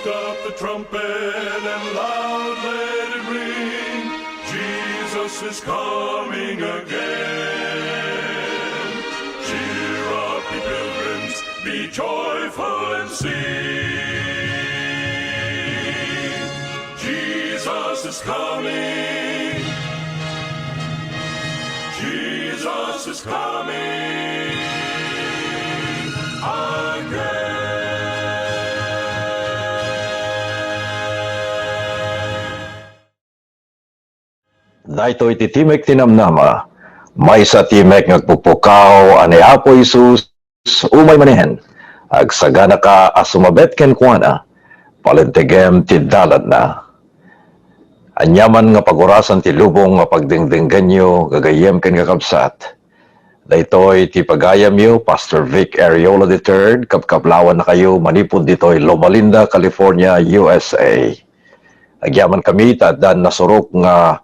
Lift up the trumpet and loud let it ring. Jesus is coming again. Cheer up, ye pilgrims, be joyful and sing. Jesus is coming. Jesus is coming again. Daytoy iti Timek tinamnama, may sa Timek ngagpupukaw, ani Apo Isus, umay manihen, agsagana ka asumabet ken kuana, palentegem ti dalat na. Anyaman nga pagurasan ti lubong nga pagdingdinggan nyo, gagayem ken kakabsat. Daytoy ti pagayam yo, Pastor Vic Ariola III, kapkaplawan na kayo, manipod ditoy Loma California, USA. Agyaman kami, tadan nasurok nga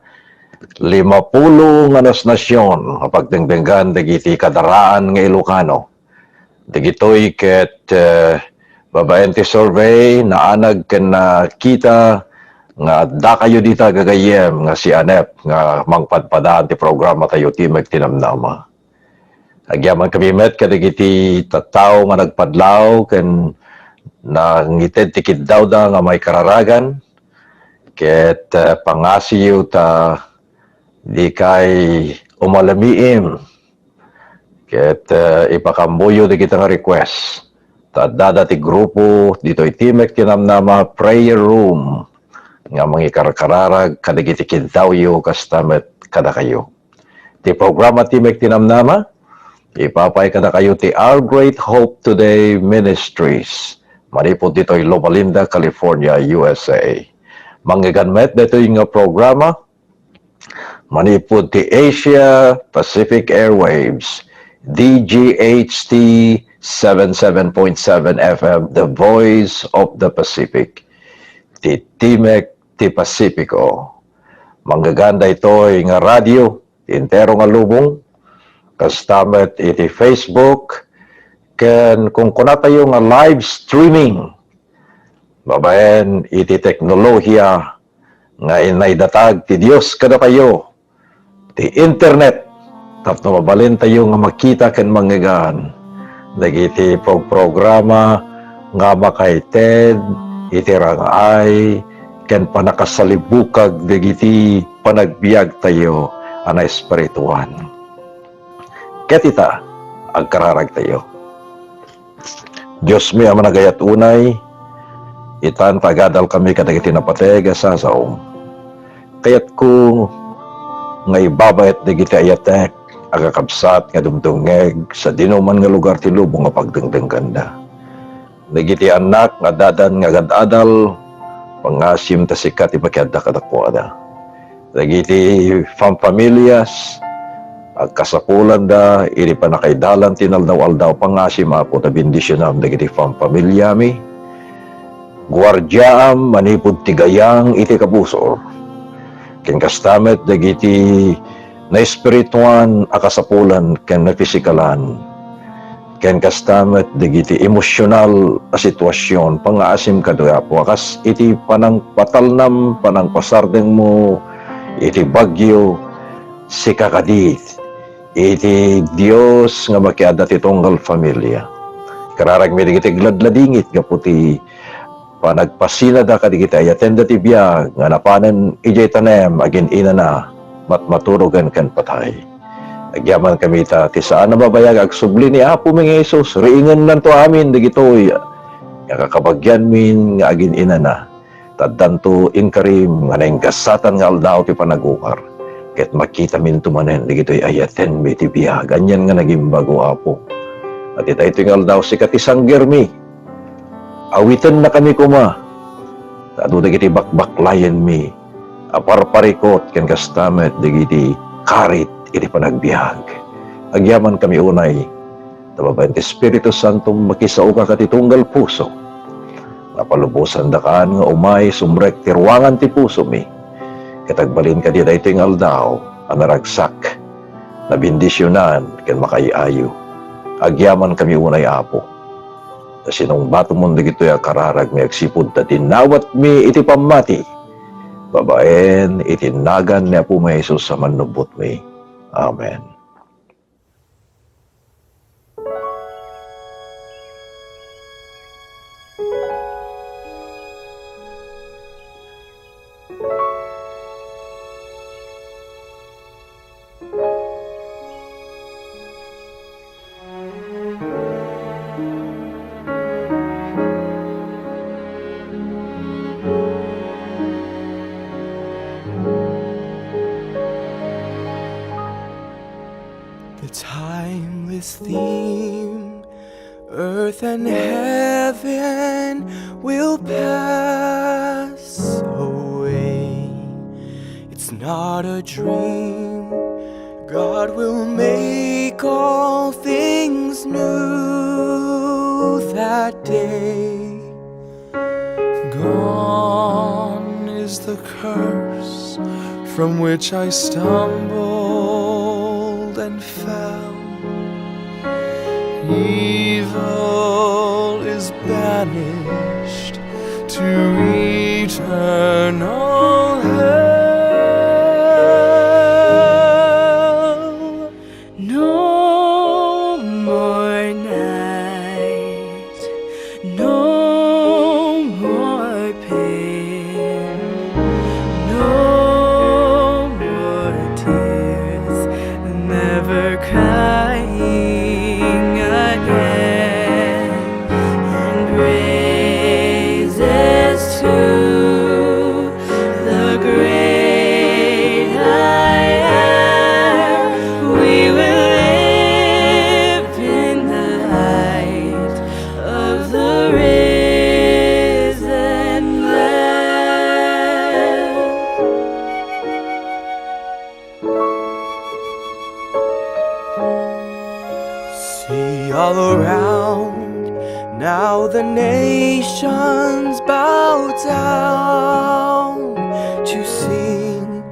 50 nga nasyon nga pagdingdinggan dagiti kadaraan nga Ilocano. Dagitoy ket babaen ti survey naanag ken kita nga da kayo dita gagayem nga si Anep nga mangpadpadaan ti programa tayo Timek tinamnama. Agyaman kami met kadagiti tattao nga nagpadlaw ken nangited ti kiddaw da nga may kararagan ket pangasiyo ta di kay umalamiim ket ipakambuyo di kita nga request ta dati grupo dito Timek tinamnama prayer room nga mangikarkararag kadagiti kidtawyo kastamet kada kayo ti programa Timek tinamnama ipapay kada kayo ti Our Great Hope Today Ministries manipod dito Loma Linda, California, USA. Manggiganmet dito yung programa manipod ti Asia Pacific Airwaves, DGHT 77.7 FM, The Voice of the Pacific, ti Timek ti Pacifico. Manggaganda ito nga radio, intero nga lubong, kastamet iti Facebook, ken kung kuna tayo nga live streaming, babaen iti teknolohiya, nga inaydatag ti Dios kada kayo, ti internet tapno mabalin tayo nga makita ken manggigan dagiti programa nga makaited iti rangay ken panakasalibukag dagiti panagbiag tayo ana espirituan ket ita agkararag tayo. Dios mi a managayat unay itan tagadal kami kadagiti napatega sa saom kayat ko nga ibabayat digiti ayatek agakabsat nga dumdungeg sa dinuman nga lugar ti lubong nga pagdengdenggan da. Digiti anak nga dadan nga gadadal pangasim ta sikat ipakyadda kadakwada. Digiti pamilyas agkasapulan da iri panakaidalan tinaldaw-aldaw pangasim ako ta bendisyonam digiti pamilyami. Guardiam manipod tigayang iti kabusor. Ken kastamet dagiti na espirituan akasapulan ken na pisikalan ken kastamet dagiti emosyonal a sitwasyon pangaasim kadyapo akas iti panangpatalnam panangpasardeng mo iti bagyo sikakadit iti Dios nga makiada ti tunggal familia kararag mi dagiti gladladingit gaputi panagpasina da kadigiti ayaten da ti biag nga napanen ijay tanem agin ina na matmaturugan kan patay. Agyaman kami ta ti saan nababayag agsubli ni Apo mi nga Hesus riingan nan to amin dagitoy nga kakabagyan min nga agin ina na taddanto inkarim nga naingkasatan nga aldaw ti panagukar ket makita min tumanen dagitoy ayaten mi ti biag ganyan nga naging bago Apo at ito nga aldaw sikat isang germi awitan na kami kuma. Tado dagiti bakbaklayan mi. Aparparikot ken kastamet dagiti karit iti panagbiag. Agyaman kami unay. Tababayan ti Espiritu Santo makisauka kati tunggal puso. Napalubusan dakaan nga umay sumrek ti ruangan ti puso mi. Katagbalin ka di dayto yung aldaw anaragsak na bendisyonan ken makayayo. Agyaman kami unay Apo. Sinong bato mundo gito ya kararag mi agsipod ta dinawat mi iti pamati. Babaen itinagan ni Apo may Isus sa manubot mi. Amen. The timeless theme, earth and heaven will pass away. It's not a dream, God will make all things new that day. Gone is the curse from which I stumbled and fell. Evil is banished to eternal hell. No more night, no more pain, no more tears, never crying again. And praises to the great I am. We will live in the light of the risen Lamb. See all around, now the nations bow down to sing.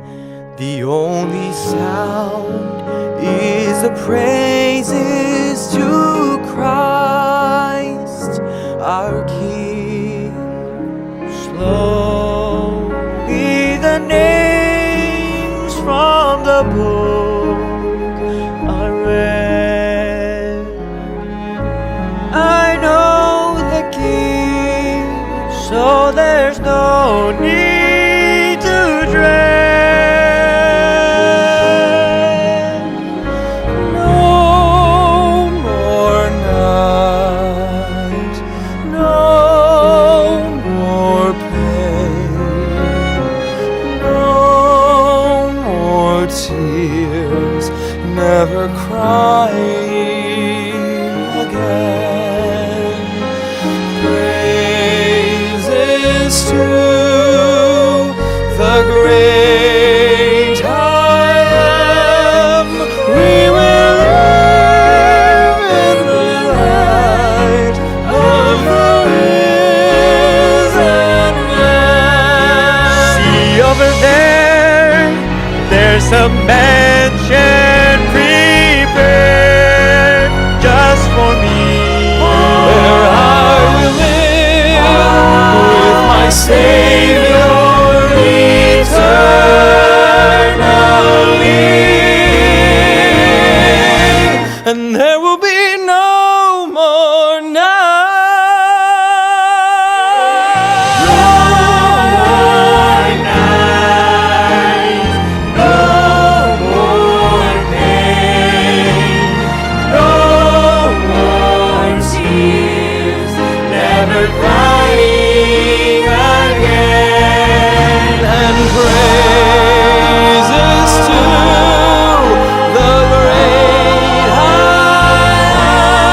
The only sound is the praises to Christ our King. Slowly the names from the book are read. I know the King, so there's no need to dread. No more night, no more pain, no more tears, never crying again. Praises to the great I am. We will live in the light of the risen Lamb. See over there, there's a mansion prepared just for me, where I will live with my Savior eternally, and there will be no more night. No more night, no more pain, no more tears, never crying again. And praises to the great I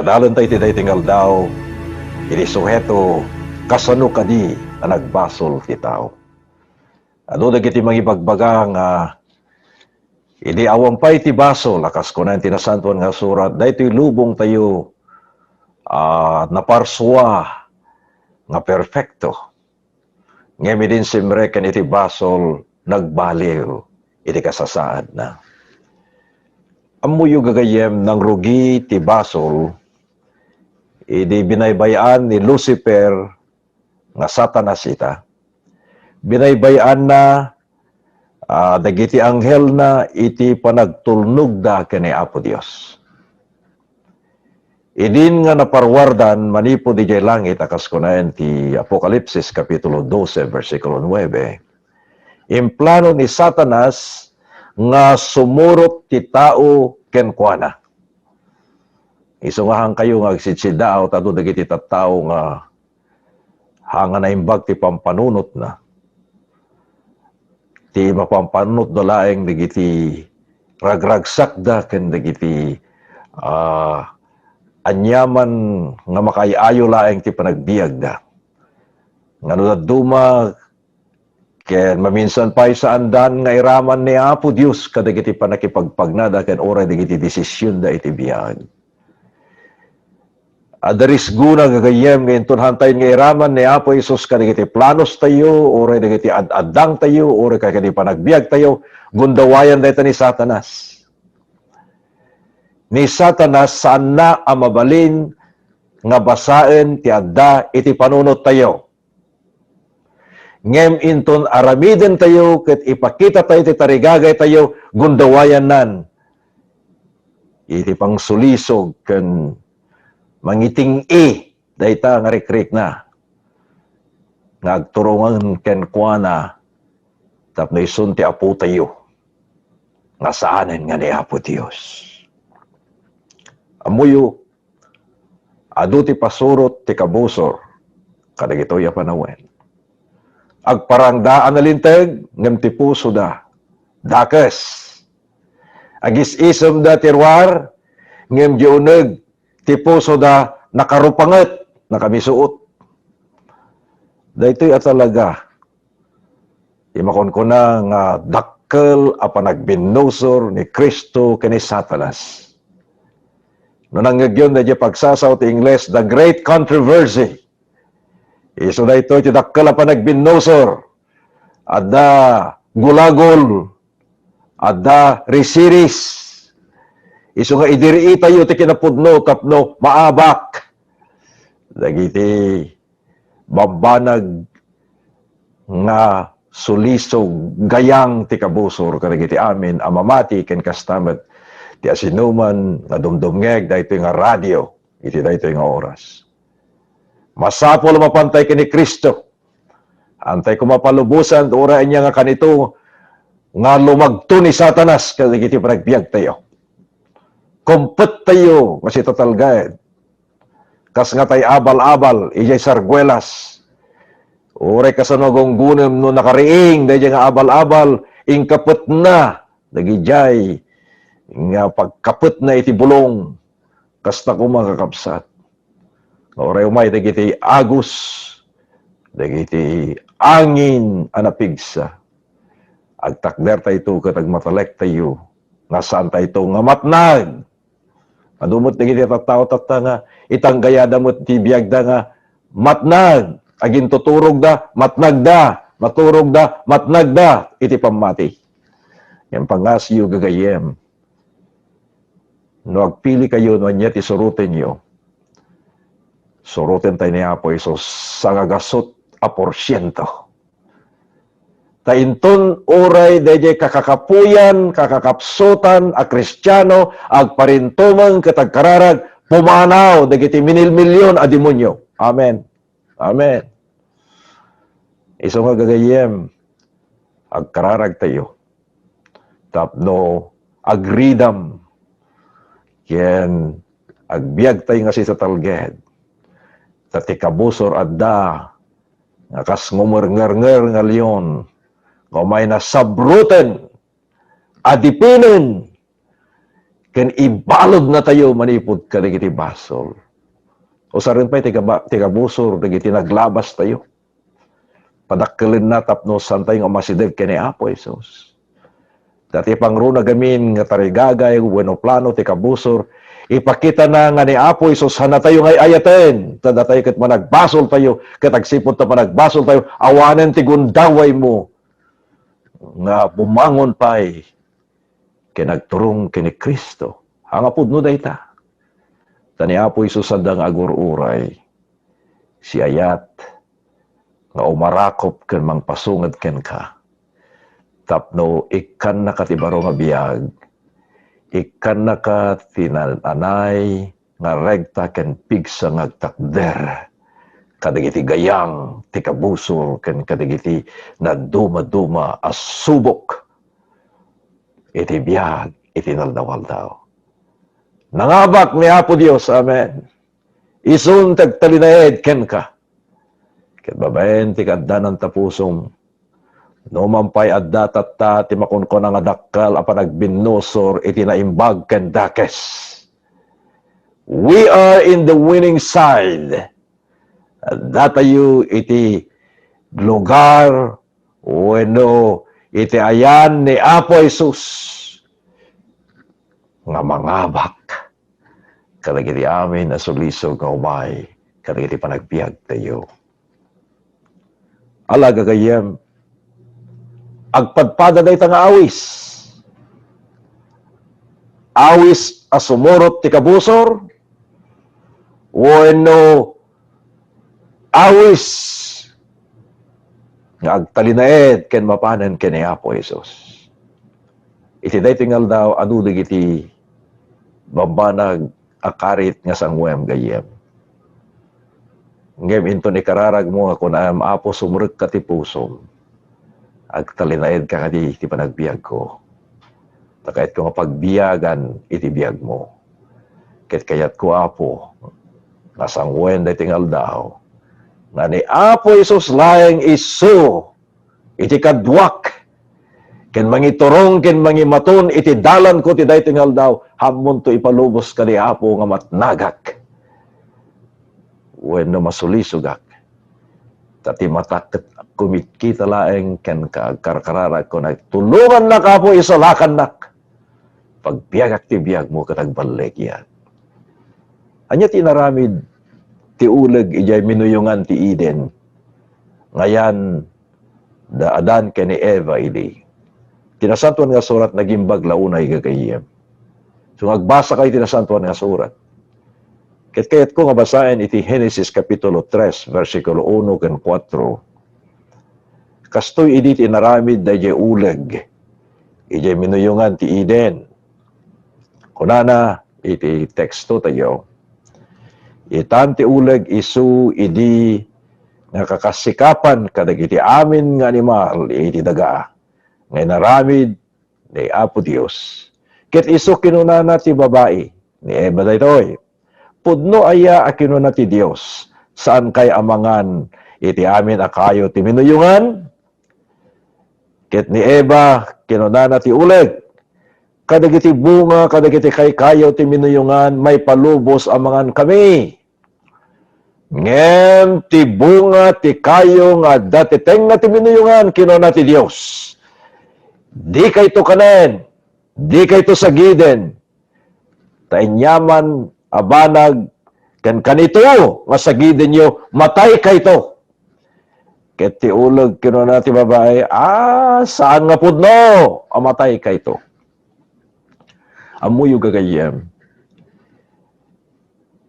Kadalan tayo ti tinggal daw, iti suheto, kasano kadi na nagbasol ti tao. Ano dagiti mangibagbaga nga, idi awampay ti basol, lakas ko na yung tinasantuan nga surat, dahito lubong tayo, naparswa, nga perfecto. Ngemi din simreken iti basol, nagbaliw, iti kasasaad na. Amuyo gagayem ng rugi ti basol, idi binaybayan ni Lucifer nga Satanas ita. Binaybayan na dagiti anghel na iti panagtulnog da kani Apo Dios. Idin nga naparwardan manipo di jay langit akas kunayan ti Apokalipsis kapitulo 12 versikulo 9. Implano ni Satanas nga sumurot ti tao kenkwana. Isungahan kayo nga agsitsidaw tado dagiti tattao nga hanga na imbag ti pampanunot na. Ti mapampanunot do laeng dagiti ragragsak da ken dagiti anyaman nga makaayo laeng ti panagbiag da. Ngano da duma ken maminsan pay sa andan nga iraman ni Apo Dios kadagiti panakipagpagnada ken oray dagiti desisyon da iti biag. Adaris guna gagayem nga intunhantayin nga iraman ni Apo Isus kadagiti planos tayo oray dagiti ad-adang tayo oray kadagiti panagbiag tayo gundawayan dayta ni Satanas. Ni Satanas saan na amabalin nga basaen ti adda iti panunot tayo. Ngem inton aramiden tayo ket ipakita tayo ti tarigagay tayo gundawayan nan. Iti pangsulisog ken mangiting dayta nga rikrik na. Ngagturungan ken kuana tapno isun ti Apo tayo. Nga saanen nga ni Apo Dios. Amuyo adu ti pasurot ti kabusor kadagitoy a panawen. Agparangdaan na linteg, ngem ti puso da, dakes. Agis-isom da tirwar, ngem di uneg, ti puso da nakarupanget, nakamisuot. Daytoy at talaga, imakon ko na nga dakkel a panagbinnusor ni Kristo kini Satanas. No nangyagyon na di pagsasaw ti Ingles, the great controversy. Iso na ito, ti dakkel a panagbinnusor, adda gulagol, adda resiris. Iso nga idiri tayo ti kinapudno, tapno maabak. Dagiti babanag nga sulisog gayang ti kabusor, kadagiti amin, amamati, ken kastamet, ti asinuman, nga dumdumngeg, dahito nga radio, iti dahito nga oras. Masapol mapantay kini Kristo. Antay ko mapalubusan, ura niya nga kanito, nga lumagto ni Satanas, kadagiti panagbiag tayo. Kumpet tayo, kasi tatalgayad. Kas nga tayo abal-abal, ijay sargwelas. Uray kasanogong gunem no nakariing, dahil nga abal-abal, ingkapet na, dagijay, nga pagkapet na iti bulong, kasta ko makakapsat. Oray umay dagiti agus, dagiti angin anapigsa. Agtakder tayo katag matalek tayo, nga saan tayo nga matnag. Adumot dagiti tattao-tatta nga, itanggayada mo ti biyagda nga, matnag, agin tuturog da, matnag da, maturog da, matnag da, iti pamati. Yan pangasyo gagayem. No agpili kayo, no anyat isurutin nyo, surutin tayo ni Apo Isus sa gagasot a porsyento. Tainton oray dayjay kakakapuyan, kakakapsutan a Kristiyano, agparintumang katagkararag, pumanaw, dagiti minil-milyon a demonyo. Amen. Amen. Iso nga gagayem, agkararag tayo. Tapno, agridam, ken agbiag tayo nga si sa talged. Tati kabusor adda, nga kas ngumerngernger nga leon, nga may nasabruten, adipinin, ken ibalod na tayo manipod ka dagiti basol. O sa rin pa'y tiga busor, dagiti naglabas tayo. Padakkelin na tapno santay nga masideg kini Apo Isus. Dati pangruna gamin nga tarigagay, bueno plano, tika busor, ipakita na nga ni Apo Isus, hana tayo ngay ayaten. Tada tayo kat managbasol tayo, katagsipot na managbasol tayo, awanen ti gundaway mo. Nga bumangon pa'y kinagturong kini Kristo. Hangapod no dayta. Tani Apo Isus andang agururay, si ayat, nga umarakop ken mangpasungad ken ka. Tapno ikan na katibaro nga biyag, ikan na ka tinanay nga regta ken pigsa nga takder. Kadagiti gayang ti kabusor ken kadagiti na duma-duma asubok. Iti biyag, iti naldawaldaw. Nangabak ni Apo Dios, amen. Isun tagtalinaed ken ka. Ket babaen ti kaddanan tapusom. No mampay adda tatta ti makunkon nga dakkal apan nagbinnusor iti naimbag ken dakes. We are in the winning side. Adda tayo iti lugar wenno iti ayan ni Apo Jesus nga mangabak kadagiti amin na sulisog nga umay kadagiti panagbiag tayo. Alaga gayem agpadpada dayta nga awis. Awis asumurot ti kabusor wenno awis nga agtalinaed ken mapanen ken ni Apo Jesus. Iti daytingal daw adu digiti babanag akarit nga sangwem gayem. Ngem into ni kararag mo ako na Apo sumurek ka ti pusom. Agtalinaed ka kadi ti panagbiag ko. Takayat ko nga pagbiyagan iti biag mo. Ket kayat ko Apo nasangwen daytingal daw nga ni Apo Isus laeng isu iti kadwak ken mangiturong ken mangimaton iti dalan ko ti daytingal daw hamon to ipalubos ka ni Apo nga matnagak wenno masulisugak tati matakit kumitkita laeng ken kakarkarara ko nagtulungan na Apo isalakan nak pagbiagak ti biag mo katagbaleg yan. Anya tinaramid ti uleg ijay minuyungan ti Eden. Ngayan, daadan ke ni Eva idi. Tinasantuan nga surat nagimbag launay gagayem. So agbasa kayo tinasantuan nga surat. Kayat ko nga basahin iti Genesis Kapitulo 3, versikulo 1 ken 4. Kastoy idi tinaramid da ijay uleg. Ijay minuyungan ti Eden. Kunana, iti teksto tayo. Itan ti uleg isu idi nga kakasikapan kadagiti amin nga animal iti daga nga naramid ni Apo Dios. Ket isu kinunana ti babae ni Eva daytoy. Pudno aya a kinuna ti Dios saan kay amangan iti amin akayo ti minuyungan. Ket ni Eva kinunana ti uleg kadagiti bunga kadagiti kaykayo ti minuyungan may palubos amangan kami. Ngem ti bunga ti kayo nga dati teng nga ti minuyungan kinuna ti Dios. Di kay to kanen, di kay to sagiden. Tainyaman abanag ken kanito nga sagiden nyo matay kay to. Ket ti uleg kinuna ti babae, saan nga pudno amatay kay to. Amuyo gagayem.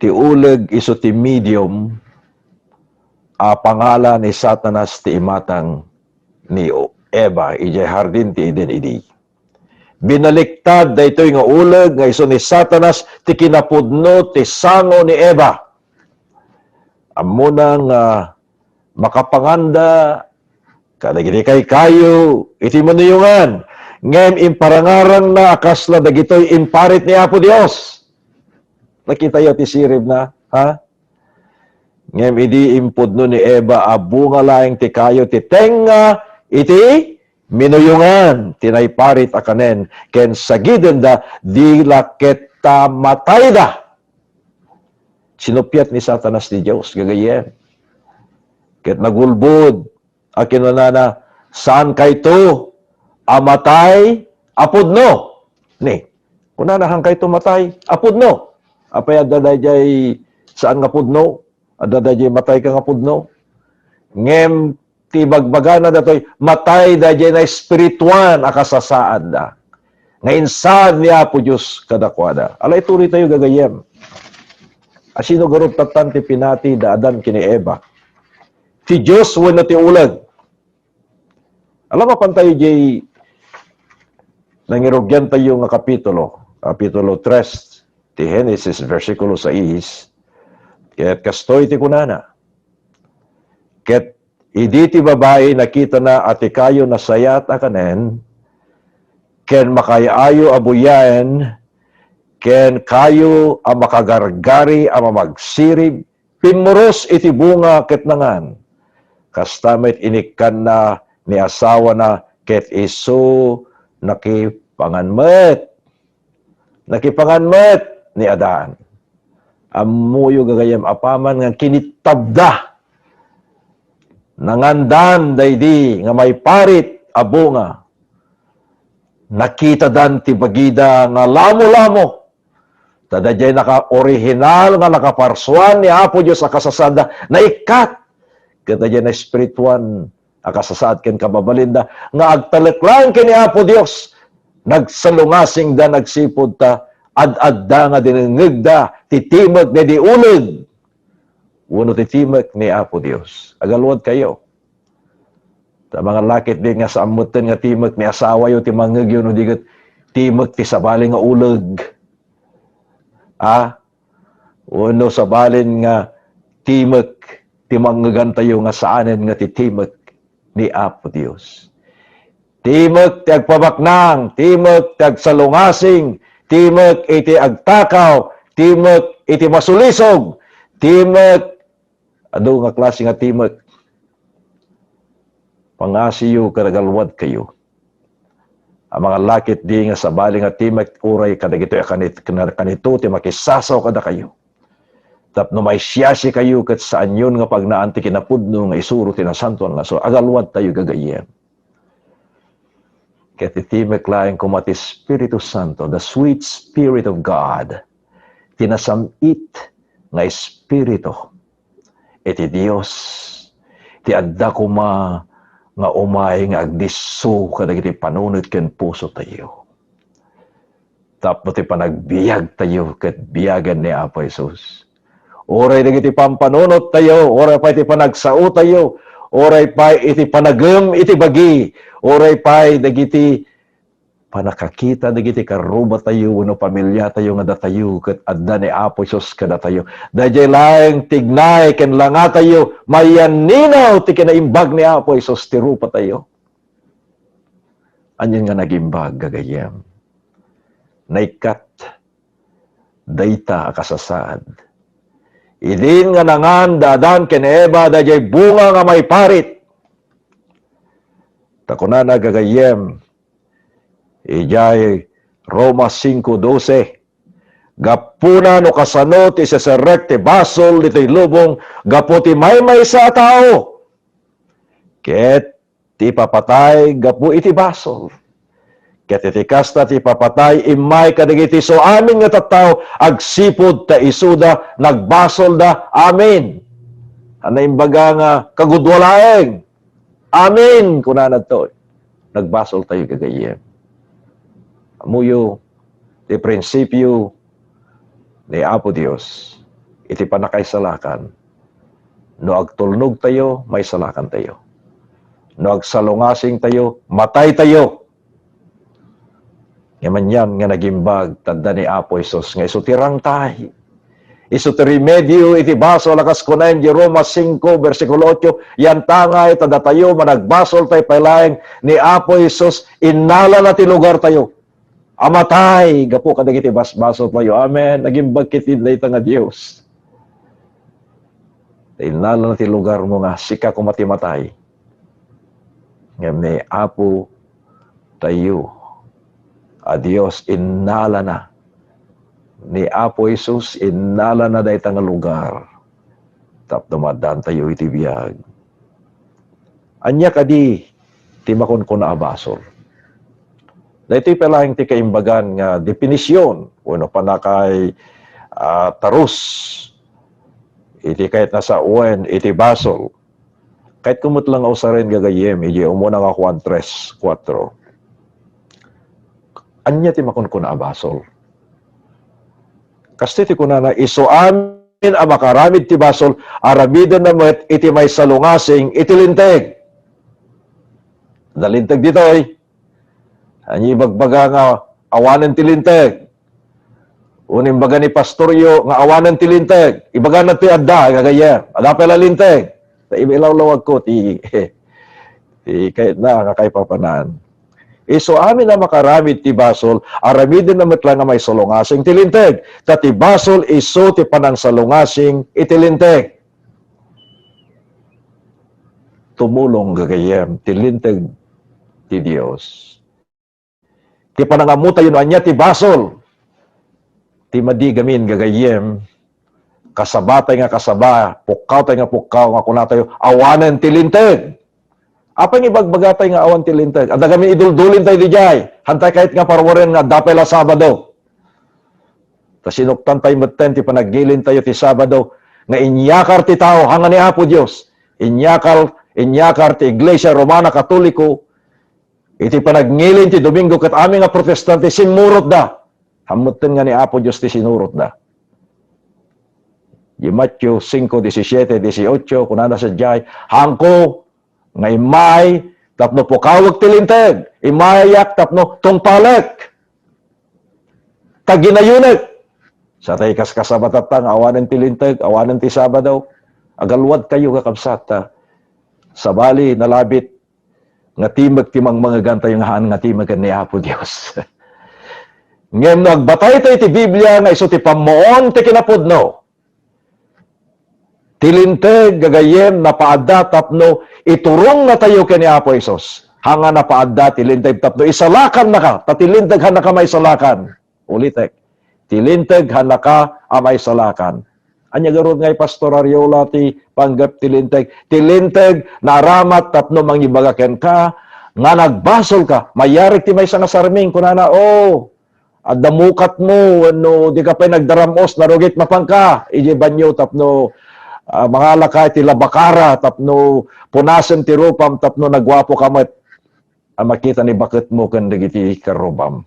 Ti uleg iso ti medium pangalan ni Satanas ti imatang ni Eva ijay hardin ti Eden idi. Binaliktad daytoy nga uleg nga iso ni Satanas ti kinapudno ti sango ni Eva. Amuna nga makapanganda kadagiti kay kayo iti manuyungan ngem imparangarang na akasla dagitoy imparit ni Apo Dios. Nakita yo ti sirib na, ha? Ngem idi impudno ni Eva abunga laeng ti kayo ti tenga iti minuyungan tinayparit akanen ken sagiden da dila keta matay da. Sinupyat ni Satanas ni Diyos, gagayem. Ket nagulbod, akin na saan kay to amatay, apudno. Ni, kunanahang kay to matay, apudno. Apay adadayjay saan nga pudno? Adadayjay matay ka nga pudno? Ngem, tibagbagana datoy, matay dayjay na espirituan akasasaad da. Nga insad niya po Diyos kadakwada. Alay tuloy tayo gagayem. Asino garot tatan ti pinati da Adan kini Eva. Ti Diyos wala ti ulag. Alam mo tayo jay nangirogyan tayo nga kapitulo 3 ti Genesis versikulo 6. Ket kastoy ti kunana. Ket idi ti babae nakita na ati kayo nasayat akanen ken makayaayo abuyaen ken kayo ang makagargari ang mamagsirib, pimuros iti bunga ket nangan. Kastamit inikkan na ni asawa na ket iso nakipanganmet. Nakipanganmet ni Adan. Amuyo gagayam apaman nga kinitabda. Nangandan daydi nga may parit a bunga. Nakita dan ti bagida nga lamo-lamo. Tadajay naka-original nga nakaparsuan ni Apo Diyos akasasada na ikat. Katadjay na espirituan akasasad ken kababalinda nga agtaleklan ken ni Apo Dios nagsalungasing da nagsipod ta ad-adda nga dinengegda titimek ni diuleg uno titimek ni Apo Dios agalwad kayo ta mga lakit di nga sa amuten nga timek ni asawa yo ti mangeg yo no diget timek ti sabali nga uleg uno sabalin nga timek ti manggegan tayo nga saanen nga titimek ni Apo Dios. Timek ti agpabaknang, timek ti agsalungasing, timek iti agtakaw, timek iti masulisog, timek adu nga klase nga timek pangasiyo karagalwad kayo. Ang mga lakit di nga sabali nga timek uray kadagito kanito ti makisasaw kada kayo. Tapno may siyasi kayo kat saan yun nga pag naanti kinapudno nga isuro tinasantuan nga so agalwad tayo gagayem. Ket itimek laeng kumati Espiritu Santo, the sweet Spirit of God, tinasamit nga Espiritu, iti Dios, ti adda kuma nga umay nga agdiso kadagiti panunod ken puso tayo. Tapno ti panagbiag tayo ket biyagan ni Apo Jesus. Oray dagiti pampanunot tayo, oray pa iti panagsao tayo, oray pa iti panagem iti bagi, oray pa dagiti panakakita dagiti karuba tayo no pamilya tayo nga datayo ket adda ni Apo Jesus kada tayo. Dayjay laeng tignay ken langa tayo mayaninaw ti kinaimbag ni Apo Jesus ti rupa tayo. Anyan nga nagimbag gagayem. Naikat dayta akasasaad. Idin nga nangan dadan ken Eva dayjay bunga nga may parit. Takunana gagayem. Ijay Roma 5:12. Gapuna no kasano ti seserek ti basol ditoy lubong gapu ti maymay sa tao. Ket ti papatay gapu iti basol. Ket iti kasta ti papatay imay kadagiti so amin nga tattao agsipod ta isuda nagbasol da amin. Ana imbaga nga kagudwalaeng. Amin kunana to. Nagbasol tayo gagayem. Amuyo ti prinsipyo ni Apo Dios iti panakaisalakan. No agtulnog tayo, may salakan tayo. No agsalungasing tayo, matay tayo. Ngaman yan nga nagimbag tanda ni Apo Isos nga isutirang tahi. Isutiremedyo iti baso lakas kunayin di Roma 5 versikulo 8 yan tangay tada tayo managbasol tayo pailaeng ni Apo Isos inala na ti lugar tayo. Amatay gapo kadagiti basbaso tayo. Amen. Nagimbag kitid na nga Dios. Inala na ti lugar mo nga sika kumati-matay. Ngam ni Apo tayo. Adios, inala na. Ni Apo Jesus, inala na dahi nga lugar. Tap dumadaan tayo iti biyag. Anya kadi, timakon ko na abasol. Dahito palang ti kaimbagan nga definisyon, uno panakay tarus, iti kahit nasa uwen, iti basol. Kahit kumot lang ako sa rin gagayem, iti umuna nga 1, 3, 4. Anya timakon ko na abasol. Kasi ti kuna na isuamin a makaramid ti basol, aramidan na met iti may salungasing, iti linteg. Dalinteg dito ay. Anyi bagbaga nga awanan ti linteg. Unim baga ni pastoryo nga awanan ti linteg. Ibaga na ti adda, gagaya. Ada pala linteg. Ibilawlawag ko ti kahit na kakay papanaan. Iso amin na makaramid ti basol, aramidin na metla nga may salungasing ti linteg. Tati basol iso ti panang salungasing iti linteg. Tumulong gagayem ti linteg ti Dios. Ti panangamuta yun anya ti basol. Ti madigamin gagayem, kasabatay nga kasaba, pukaw tayo nga pukaw, nga kuna tayo, awanan ti linteg. Apang ibagbagatay nga awan ti linteg. Ada kami iduldulin tayo di jay. Hantay kahit nga parwarin nga dapela Sabado. Tas sinuktan tayo maten ti panagilin tayo ti Sabado nga inyakar ti tao hanga ni Apo Dios. Inyakar ti Iglesia Romana Katoliko. Iti panagnilin ti Domingo ket amin nga protestante sinmurot da. Hamutten nga ni Apo Dios ti sinurot da. Di Matthew 5:17, 18 kunana sa jay hangko nga imay tapno pokawag ti linteg, imayak tapno tungpalek. Taginayunek. Sa tay kaskasabatatang awanan ti linteg, awanan ti Sabado, agalwad kayo kakabsata. Sa bali nalabit nga timag timang mga gantay nga haan nga timag ni Apo Dios. Ngem nagbatay tayo ti Biblia nga iso ti pamuon ti kinapudno. Tilinteg, gagayem, napaadda, tapno, iturong na tayo kini Apo Isos. Hanga napaadda, tilinteg, tapno, isalakan na ka, tatilinteg, hana ka may salakan. Ulitek, tilinteg, hana ka, amay salakan. Anya garod ngay Pastor Ariola, ti panggap tilinteg, naramat, tapno, mangyibagaken ka, nga nagbasol ka, mayarik ti may nga sarming, kunana, adamukat mo, ano, di ka pa nagdaramos, narugit mapangka, iji banyo, tapno, mga lakay ti labakara, tapno punasen ti rupam, tapno nagwapo kamat, makita ni bakit mo kan dagiti karubam.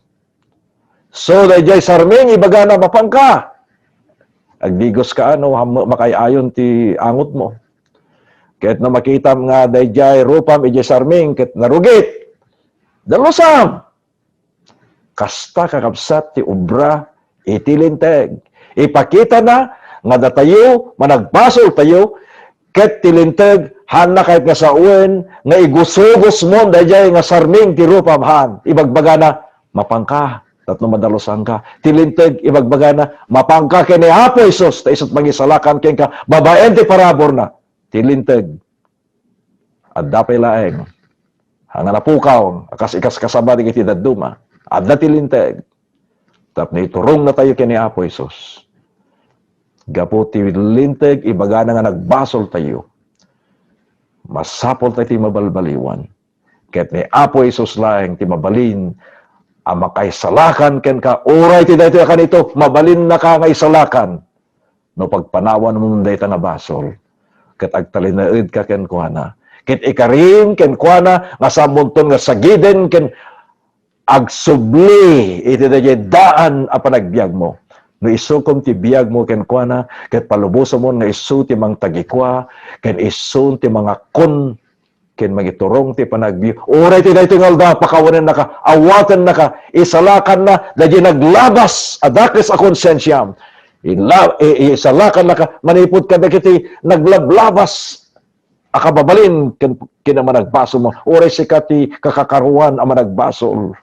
So, dayjay sarming, ibaga na mapangka. Agdigos ka, makayayon ti angot mo. Kahit na makita nga dayjay rupam, ijay sarming, kahit narugit. Dalusam! Kasta kakabsat ti ubra, itilinteg. Ipakita na, nga datayo, managbasol tayo, ket tilinteg, hana kahit nga sa uwen, nga igusugos mo, dayjay nga sarming ti rupamhan, ibagbaga na, mapangka, tatno madalusan ka, tilinteg, ibagbaga na, mapangka kini Apo Isos, ta isot mangisalakan ken ka, babaen ti parabor na, tilinteg, at dapay laeng, hanga napukaw, ikas kasaba di kiti daduma, adda tilinteg, tapno iturong na tayo kini Apo Isos. Gapo ti linteg, ibaga na nga nagbasol tayo. Masapol tayo ti mabalbaliwan. Kahit ni Apo Isus laeng ti mabalin, amakay salakan ken ka, oray ti dayto kan ito, mabalin na ka nga isalakan. No pagpanawan mo dayta nga basol, ket agtalinaed ka ken kuana. Ket ikarim ken kuana, nga samunton nga sagiden ken agsubli, iti dayjay daan a panagbiag mo. No isukom ti biyag mo ken kuana, ket paluboso mo nga isu ti mang tagikwa, ken isu ti mga kun, ken magiturong ti panagbiag. Oray ti dayto nga pakawanen na ka, awatan na ka, isalakan na, dayjay naglabas, adakes a konsensyam. Isalakan na ka, manipod ka dagiti naglablabas, akababalin, ken managbaso mo. Oray sika ti kakakaruan a managbasol.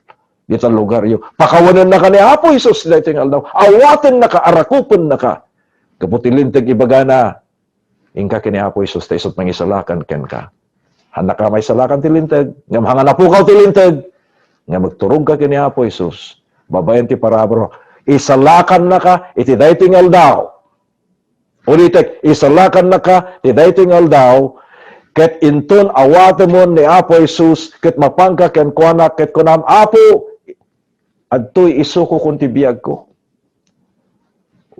Dito lugar yun. Pakawanan na ka ni Apo Isus na ito yung awatin na ka, arakupon na ka. Kaputilintag ibaga na. Ingka kini Apo Isus, ta isot mangisalakan ken ka. Handa ka may salakan tilintag. Ngam hanga napukaw tilintag. nga magturog ka kini Apo Isus, babayan ti parabor, isalakan na ka, iti daytoy nga aldaw. Ulitek, isalakan na ka, iti daytoy nga aldaw, ket inton awatemon ni Apo Isus, ket mapangka ken kuana, ket kunam, Apo, adtoy isuko kun ti biag ko.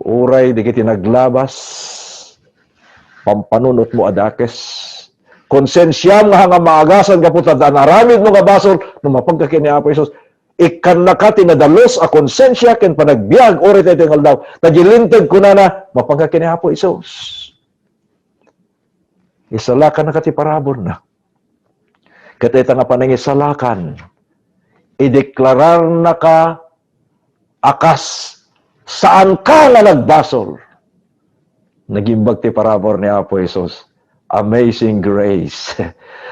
Uray, di kiti naglabas, pampanunot mo adakes, konsensyam nga maagasan kaputa daan aramid mo nga basol no mapagka kini Apo Isus ikan na ka tinadalos a konsensya ken panagbiag ori tayo tingal daw tagilintag ko na mapagka kini Apo Isus isalakan na ka ti parabor na ket ita nga panangisalakan ideklarar na ka akas saan ka nga nagbasol nagimbag ti parabor ni Apo Isus. Amazing grace.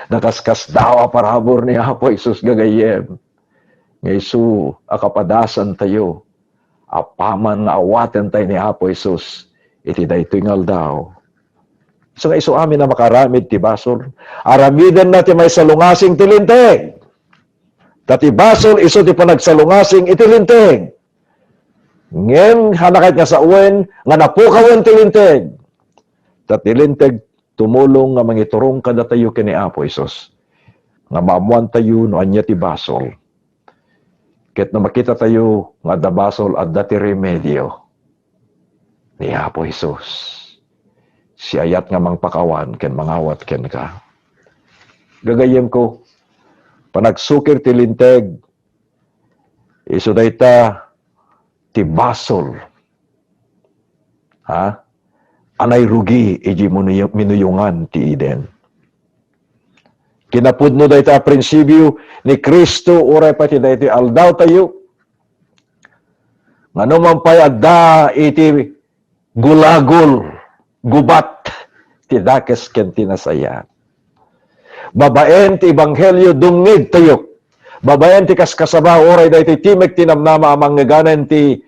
Nakaskas daw a parabor ni Apo Isus gagayem. Nga Isu, akapadasan tayo. Apaman na awaten tayo ni Apo Isus. Iti daytoy ngal daw. So nga Isu amin na makaramid ti basol. Aramiden na ti may salungasing tilinteg. Tati basol Isu ti panagsalungasing itilinteg. Ngem hanakit nga sa uwen, nga napukawen tilinteg. Tati linteg tumulong nga mangiturong kada tayo kini Apo Isus. Nga maamuan tayo no anya ti basol. Ket na makita tayo nga da basol at dati remedyo ni Apo Isus. Si ayat nga mangpakawan ken mangawat ken ka. Gagayem ko, panagsukir ti linteg, isu dayta ti basol. Ha? Anay rugi, iji minuyungan ti Eden. Kinapudno da ita prinsipyo ni Kristo, uray pati da iti aldaw tayo. Nga naman pa'y adda iti gulagol, gubat, ti dakes ken tinasaya. Babaen ti Ebanghelyo dungig tayo. Babaen ti kaskasaba, uray da iti timek tinamnama amang ngaganan ti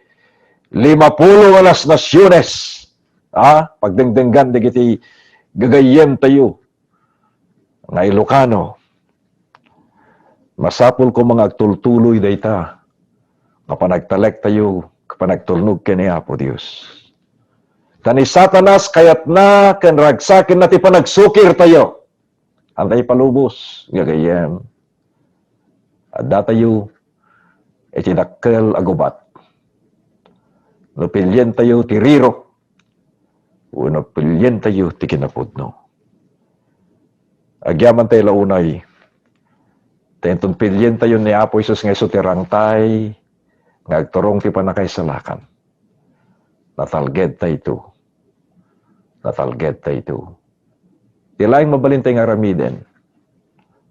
50 alas nasyones. Pagdengdenggan digiti gagayem tayo nga Ilocano. Masapul ko mga agtultuloy dayta nga panagtalek tayo kapanagtulnog kini Apo Dios. Tani Satanas kayat na ken ragsakin na ti panagsukir tayo. Antay palubos gagayem. Adda tayo iti dakkel agubat. Nupilyen tayo ti riro. Uno pilyen tayo ti kinapudno. Agyaman tayo launay. Tentong pilyen tayo ni Apo Isus nga iso ti rangtay, nga agturong ti panakaisalakan. Natalged tayo ito. Natalged tayo ito. Ti laing mabalintay nga ramiden.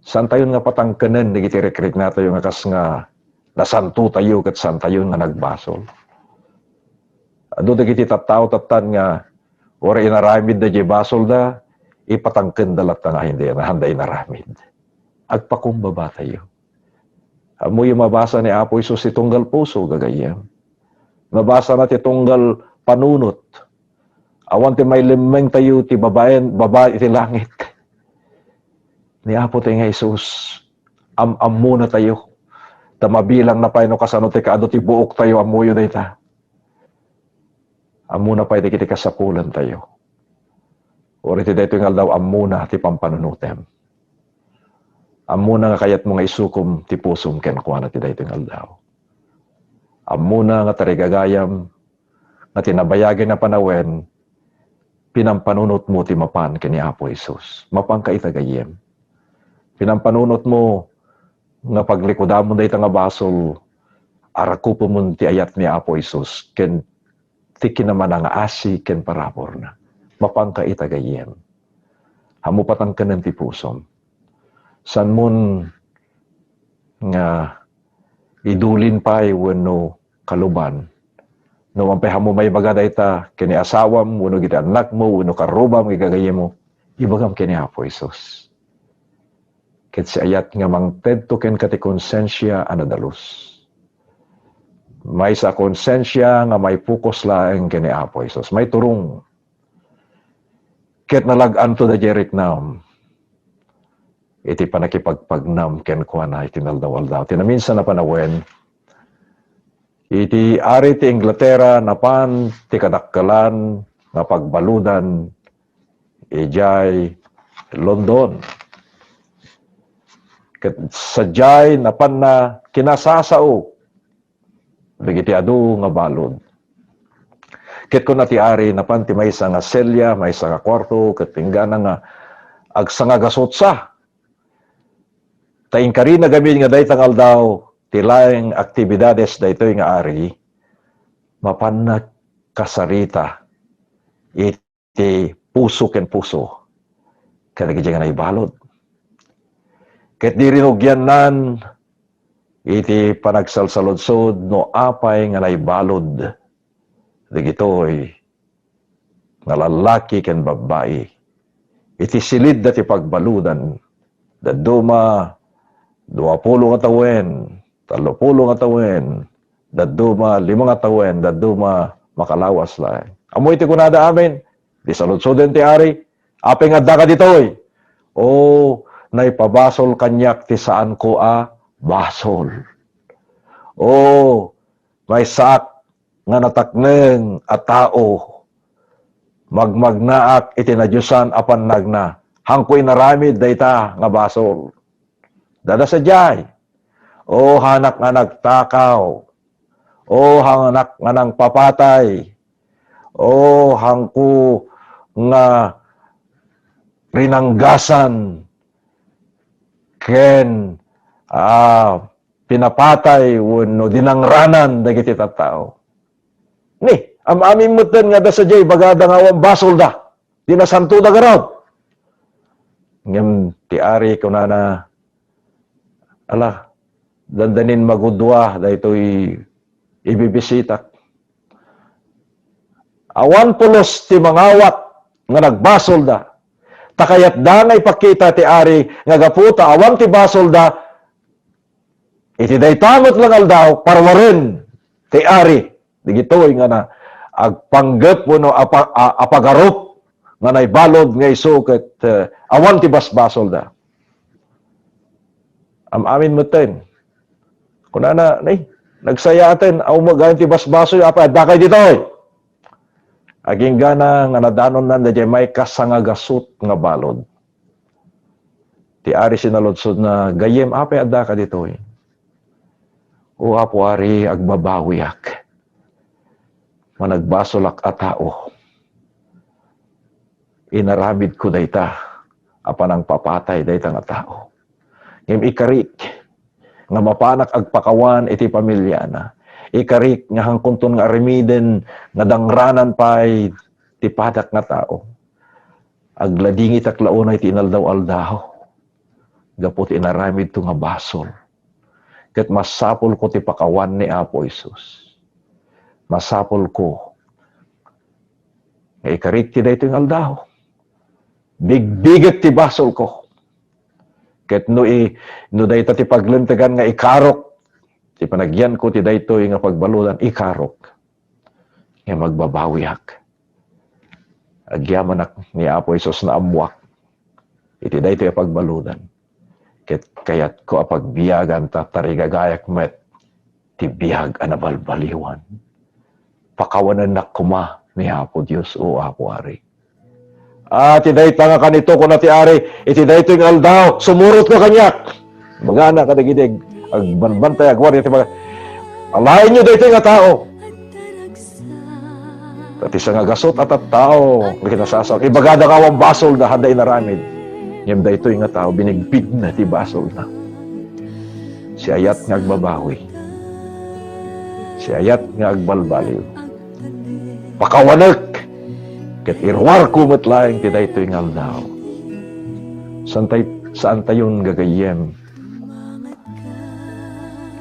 San tayo nga patangkanen, nagitirekrik na tayo nga kas nga nasanto tayo kat san tayo nga nagbasol. Ado dagiti tattao tatan nga ora inaramid na di basol da, ipatangken dalat nga hindi na handa inaramid. Agpakumbaba tayo. Amo yung mabasa ni Apo Isus itunggal puso, gagayem. Mabasa na titunggal panunot. Awan ti may limeng tayo, ti babae ti langit. Ni Apo tayo nga Isus, muna tayo. Tamabilang na pa ino kasano ti kaado ti buok tayo, amuyo na ita. Amuna pa iti kiti kasapulan tayo. Ori ti daytoy nga daw amuna ti pampanunutem. Amuna nga kayat mo nga isukom ti pusom ken kuana ti daytoy nga daw. Amuna nga tarigagayam nga tinabayagin na panawen pinampanunot mo ti mapan ken ni Apo Isus. Mapan ka itagayem. Pinampanunot mo nga paglikudam mo dayta nga basol arakupo mo ti ayat ni Apo Isus ken tiki naman ang asi ken parabor na. Mapangka itagayem. Hamu patang kanan ti pusom. San mon nga idulin pa'y wano kaluban. No mampay hamu may bagada ita kini asawam, wano giti anak mo, wano karubam, igagayem mo. Ibagam kini Apo Isus. Ket si ayat nga mangted to ken kati konsensya anadalus. May sa konsensya nga may focus laeng kini Apo Isus. May turong. Ket nalagan to the Jeric now. iti panakipagpagnam ken kuana iti naldaw-aldaw. Tinaminsan na panawen, iti ari ti Inglaterra napan ti kadakkelan nga pagbaludan ijay London. Ket sadyay napan na kinasasao dagiti adu nga balod. Ket kun ti ari napan ti maysa nga selya, maysa nga kwarto, ket pinggana nga agsanga gasot sa. Taing kari na gamin nga daytang aldaw, ti laeng aktibidades daytoy nga ari, mapan na kasarita, iti puso ken puso, kanagiti nga naibalod. Ket di rinugyan nan, iti panagsalsalodsod, no apay nga naibalod, digitoy, nga lalaki ken babae, iti silid dati pagbaludan, daduma, 20 nga tawen, 30 nga tawen, daduma 5 nga tawen, daduma makalawas lang. Amoy iti kunada amin, di saludsoden ti ari, apeng adda ka ditoy. O naipabasol kanyak ti saan ko basol. O may sak nga natakneng a tao, magmagnaak iti nadyusan apan nagna, hangkoy naramid dayta nga basol. Dada sadyay, o hanak nga nagtakaw, o hanak nga nang papatay, o hangko nga rinanggasan, ken pinapatay wenno dinangranan dagiti tattao. Ni, aming mutten nga da sadyay, bagada nga awang basol da, dinasanto da garaw. Ngem ti ari kunana, ala, dandanin magudwa, dahito'y ibibisita. Awan pulos ti mangawat, nga nagbasol da. Takayat da nga ipakita ti ari, nga gaputa, awan ti basol da, iti daytamot lang aldaw, parwaren ti ari. Digito'y nga na, agpanggap no apagarup, nga naibalod nga iso, ket awan ti basbasol da. Amin mo ten. Kunana, nagsaya atin, magayon ti basbaso, apa, dakay ditoy. Aging gana, nga nadanon nan, na may kasangagasot nga balod. Ti ari sinalodsod na, gayem, apa, adaka ditoy. O apo ari, agbabawiak. Managbasolak a tao. Inaramid ko dayta, apanang papatay dayta nga tao. Ngem ikarik, nga mapanak agpakawan iti pamilya na. Ikarik nga hangkunton nga arimiden, nga dangranan pa'y ti padak nga tao. Agladingit ak launay ti inaldaw-aldaw. Gapot inaramid to nga basol. Ket masapol ko ti pakawan ni Apo Isus. Masapol ko. Nga ikarik ti dayto yung aldaw. Bigbigat ti basol ko. Ket no dayta ti paglentegan nga ikarok, ti panagyan ko ti daytoy nga pagbaludan, ikarok, nga magbabawiak. Agyaman ni Apo Isus na amwak, iti daytoy pagbaludan. Ket kayat ko apagbiyagan ta tarigagayak met, ti biyag anabalbaliwan. Pakawanan na kuma ni Apo Dios o Apo Ari. Iti dayta nga kanito ko na ti ari, iti dayto yung aldaw, sumurot ka kanyak. Magana ka nagidig, agbanbantay, agwarya, alahin nyo dayto nga tao. At isa nga gasot at tao, kinasasal, ibagada ka awang basol na haday naramid. Ngem dayto nga tao, binigpig na ti basol na. Si ayat nga agbabawi. Si ayat nga agbalbaliw. Pakawanak! Ket irwar kumot laing ti daytoy nga aldaw. Saan tayon gagayem?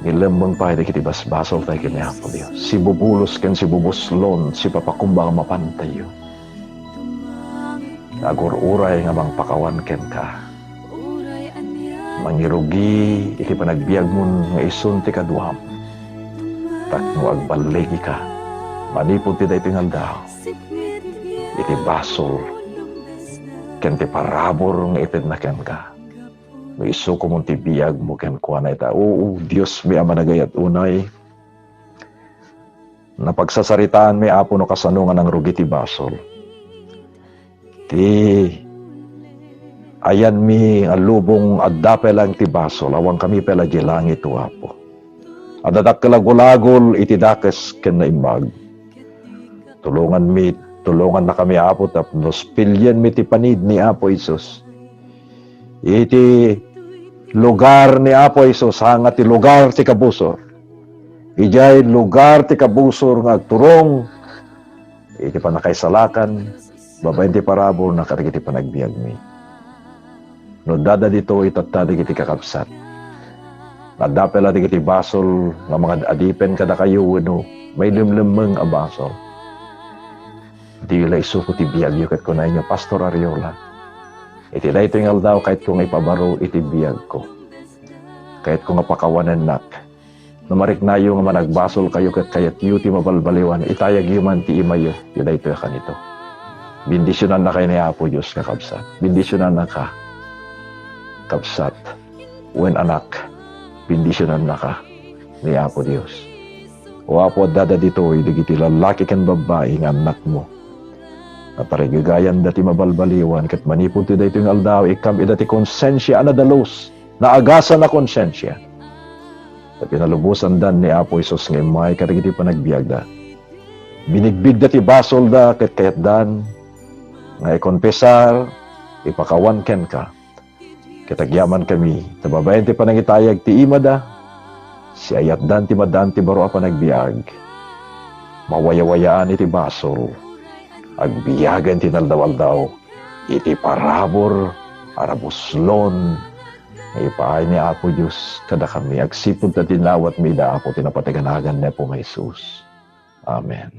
Nilembang pa iti basbasol tayo kini Apo Dios. Si bubulos ken si bubuslon, si papakumbang mapantayo. Agur-uray nga mang pakawan ken ka. Mangirugi iti panagbiag mo nga isun ti kaduam. Takno agbalegi ka. Manipod ti daytoy nga aldaw. Iti basol, ken ti parabor nga itid na ken ka. may iso ko mong tibiyag mo ken kuha na ita. Oo, Diyos may amanagayat unay. Napagsasaritaan may apo no kasanungan ng rugi ti basol. Ti ayan mi alubong adda pelang ti basol, awang kami pela di langit o apo. Adadak kalagulagol iti dakes ken na imbag. Tulungan na kami apo tapnos pilyan mi ti panid ni Apo Isus. Iti lugar ni Apo Isus hanga ti lugar ti kabusor. Ijay lugar ti kabusor nga agturong iti panakaisalakan babaen ti parabol na karigiti panagbiag mi. No dada dito itatadig iti kakabsat. Nadapela digiti basol nga mga adipen kada kayo no may limlimeng a basol. Di la isuko ti biyag ket ko na inyo Pastor Ariola. Iti dayto yung aldaw kahit kung ipabaro iti biyag ko. Kahit kung apakawanan nak. Namarik na yung managbasol kayo ket kayat yu ti mabalbaliwan itayag yuman ti imayo. Iti dayto yung kanito. Bindisyonan na kayo ni Apo Diyos ka kabsat. Bindisyonan na ka. Kabsat. Wen anak. Bindisyonan na ka ni Apo Diyos. O Apo dada dito digiti lalaki ken babae nga anak mo. Naparigigayan dati mabalbaliwan ket manipod ti daytoy nga aldaw ikam idati konsensya ana dalos naagasan na konsensya. At pinalubusan dan ni Apo Isus nga imay kadagiti panagbiag da. Binigbig dati basol da ket kayat dan nga ikonpesar ipakawan ken ka. Kitagyaman kami tababayen ti panangitayag ti imada si ayat dan ti madan ti baro a panagbiag. Mawayawayaan iti basol. Agbiyagan tinaldawaldaw, iti parabor, arabuslon, ipaay ni Apo Diyos, kada kami, agsipod na tinawat mi da Apo, tinapataganagan na po nga Jesus. Amen.